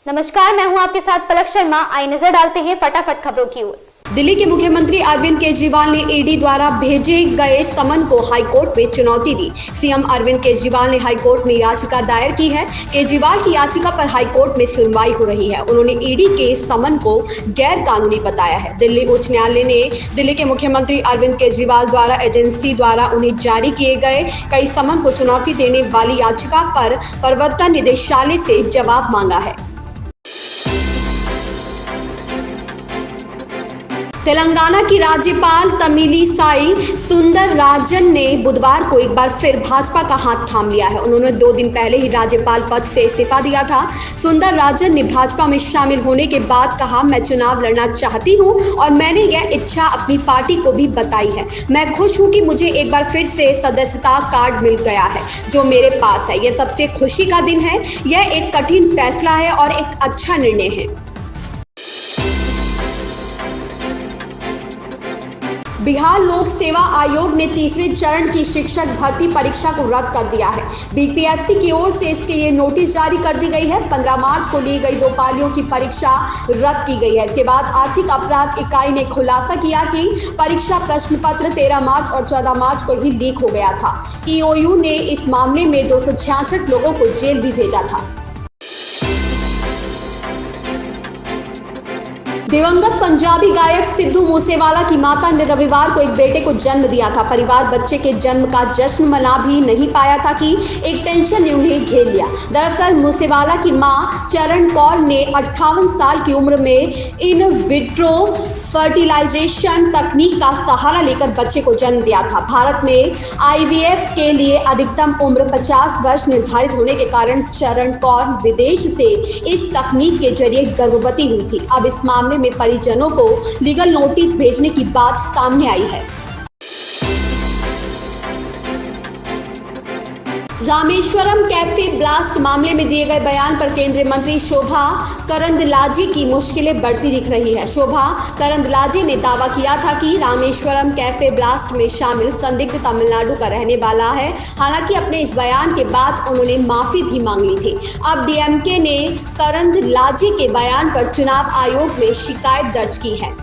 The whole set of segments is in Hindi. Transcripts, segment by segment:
नमस्कार, मैं हूं आपके साथ पलक शर्मा। आई नजर डालते हैं फटाफट खबरों की ओर। दिल्ली के मुख्यमंत्री अरविंद केजरीवाल ने ईडी द्वारा भेजे गए समन को हाईकोर्ट में चुनौती दी। सीएम अरविंद केजरीवाल ने हाईकोर्ट में याचिका दायर की है। केजरीवाल की याचिका पर हाईकोर्ट में सुनवाई हो रही है। उन्होंने ईडी के समन को गैर कानूनी बताया है। दिल्ली उच्च न्यायालय ने दिल्ली के मुख्यमंत्री अरविंद केजरीवाल द्वारा एजेंसी द्वारा उन्हें जारी किए गए कई समन को चुनौती देने वाली याचिका पर प्रवर्तन निदेशालय से जवाब मांगा है। तेलंगाना की राज्यपाल तमिलिसाई सुंदरराजन ने बुधवार को एक बार फिर भाजपा का हाथ थाम लिया है। उन्होंने 2 दिन पहले ही राज्यपाल पद से इस्तीफा दिया था। सुंदरराजन ने भाजपा में शामिल होने के बाद कहा, मैं चुनाव लड़ना चाहती हूं और मैंने यह इच्छा अपनी पार्टी को भी बताई है। मैं खुश हूं कि मुझे एक बार फिर से सदस्यता कार्ड मिल गया है जो मेरे पास है। यह सबसे खुशी का दिन है। यह एक कठिन फैसला है और एक अच्छा निर्णय है। बिहार लोक सेवा आयोग ने तीसरे चरण की शिक्षक भर्ती परीक्षा को रद्द कर दिया है। बीपीएससी की ओर से इसके लिए नोटिस जारी कर दी गई है। 15 मार्च को ली गई 2 पालियों की परीक्षा रद्द की गई है। इसके बाद आर्थिक अपराध इकाई ने खुलासा किया कि परीक्षा प्रश्न पत्र 13 मार्च और 14 मार्च को ही लीक हो गया था। ईओयू ने इस मामले में 266 लोगों को जेल भी भेजा था। दिवंगत पंजाबी गायक सिद्धू मूसेवाला की माता ने रविवार को एक बेटे को जन्म दिया था। परिवार बच्चे के जन्म का जश्न मना भी नहीं पाया था कि एक टेंशन ने उन्हें घेर लिया। दरअसल मूसेवाला की मां चरण कौर ने 58 साल की उम्र में इन विट्रो फर्टिलाइजेशन तकनीक का सहारा लेकर बच्चे को जन्म दिया था। भारत में आईवीएफ के लिए अधिकतम उम्र 50 वर्ष निर्धारित होने के कारण चरण कौर विदेश से इस तकनीक के जरिए गर्भवती हुई थी। अब इस मामले में परिजनों को लीगल नोटिस भेजने की बात सामने आई है। रामेश्वरम कैफे ब्लास्ट मामले में दिए गए बयान पर केंद्रीय मंत्री शोभा करंदलाजे की मुश्किलें बढ़ती दिख रही है। शोभा करंदलाजे ने दावा किया था कि रामेश्वरम कैफे ब्लास्ट में शामिल संदिग्ध तमिलनाडु का रहने वाला है। हालांकि अपने इस बयान के बाद उन्होंने माफी भी मांग ली थी। अब डीएमके ने करंदलाजे के बयान पर चुनाव आयोग में शिकायत दर्ज की है।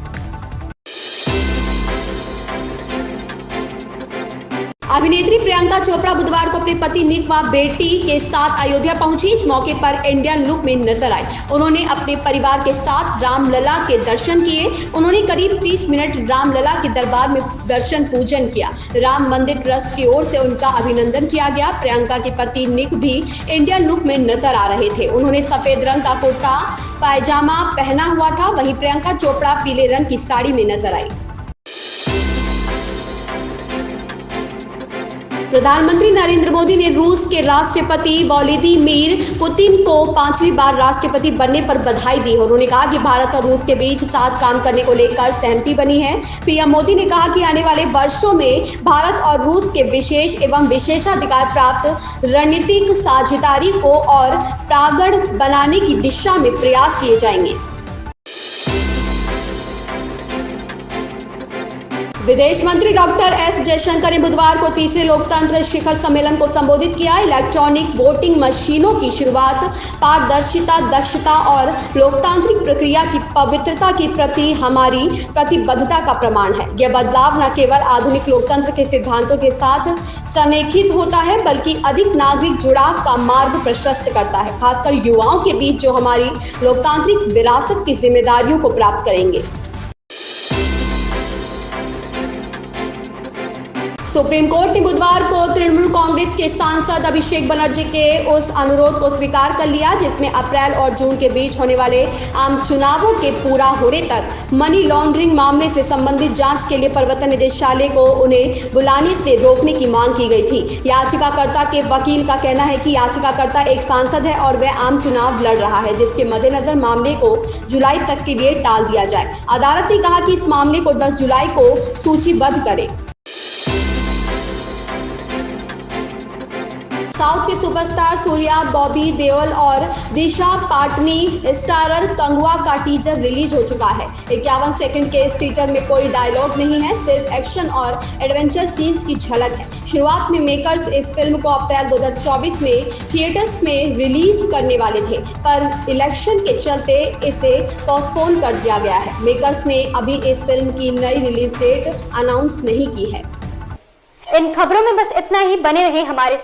अभिनेत्री प्रियंका चोपड़ा बुधवार को अपने पति निक व बेटी के साथ अयोध्या पहुंची। इस मौके पर इंडियन लुक में नजर आई। उन्होंने अपने परिवार के साथ रामलला के दर्शन किए। उन्होंने करीब 30 मिनट रामलला के दरबार में दर्शन पूजन किया। राम मंदिर ट्रस्ट की ओर से उनका अभिनंदन किया गया। प्रियंका के पति निक भी इंडियन लुक में नजर आ रहे थे। उन्होंने सफेद रंग का कुर्ता पायजामा पहना हुआ था। वहीं प्रियंका चोपड़ा पीले रंग की साड़ी में नजर आई। प्रधानमंत्री नरेंद्र मोदी ने रूस के राष्ट्रपति व्लादिमीर पुतिन को 5वीं बार राष्ट्रपति बनने पर बधाई दी। उन्होंने कहा कि भारत और रूस के बीच साथ काम करने को लेकर सहमति बनी है। पीएम मोदी ने कहा कि आने वाले वर्षों में भारत और रूस के विशेष एवं विशेषाधिकार प्राप्त रणनीतिक साझेदारी को और प्रगाढ़ बनाने की दिशा में प्रयास किए जाएंगे। विदेश मंत्री डॉक्टर एस जयशंकर ने बुधवार को तीसरे लोकतंत्र शिखर सम्मेलन को संबोधित किया। इलेक्ट्रॉनिक वोटिंग मशीनों की शुरुआत पारदर्शिता, दक्षता और लोकतांत्रिक प्रक्रिया की पवित्रता के प्रति हमारी प्रतिबद्धता का प्रमाण है। यह बदलाव न केवल आधुनिक लोकतंत्र के सिद्धांतों के साथ संरेखित होता है बल्कि अधिक नागरिक जुड़ाव का मार्ग प्रशस्त करता है, खासकर युवाओं के बीच जो हमारी लोकतांत्रिक विरासत की जिम्मेदारियों को प्राप्त करेंगे। सुप्रीम कोर्ट ने बुधवार को तृणमूल कांग्रेस के सांसद अभिषेक बनर्जी के उस अनुरोध को स्वीकार कर लिया जिसमें अप्रैल और जून के बीच होने वाले आम चुनावों के पूरा होने तक मनी लॉन्ड्रिंग मामले से संबंधित जांच के लिए प्रवर्तन निदेशालय को उन्हें बुलाने से रोकने की मांग की गई थी। याचिकाकर्ता के वकील का कहना है कि याचिकाकर्ता एक सांसद है और वह आम चुनाव लड़ रहा है, जिसके मद्देनजर मामले को जुलाई तक के लिए टाल दिया जाए। अदालत ने कहा कि इस मामले को 10 जुलाई को सूचीबद्ध करें। साउथ के सुपरस्टार सूर्या, बॉबी देओल और दिशा पाटनी स्टारर कंगवा का टीजर रिलीज हो चुका है। 51 सेकंड के इस टीजर में कोई डायलॉग नहीं है, सिर्फ एक्शन और एडवेंचर सीन्स की झलक है। शुरुआत में मेकर्स इस फिल्म को अप्रैल 2024 में थिएटर्स में रिलीज करने वाले थे, पर इलेक्शन के चलते इसे पोस्टपोन कर दिया गया है। मेकर्स ने अभी इस फिल्म की नई रिलीज डेट अनाउंस नहीं की है। इन खबरों में बस इतना ही। बने रहे हमारे साथ।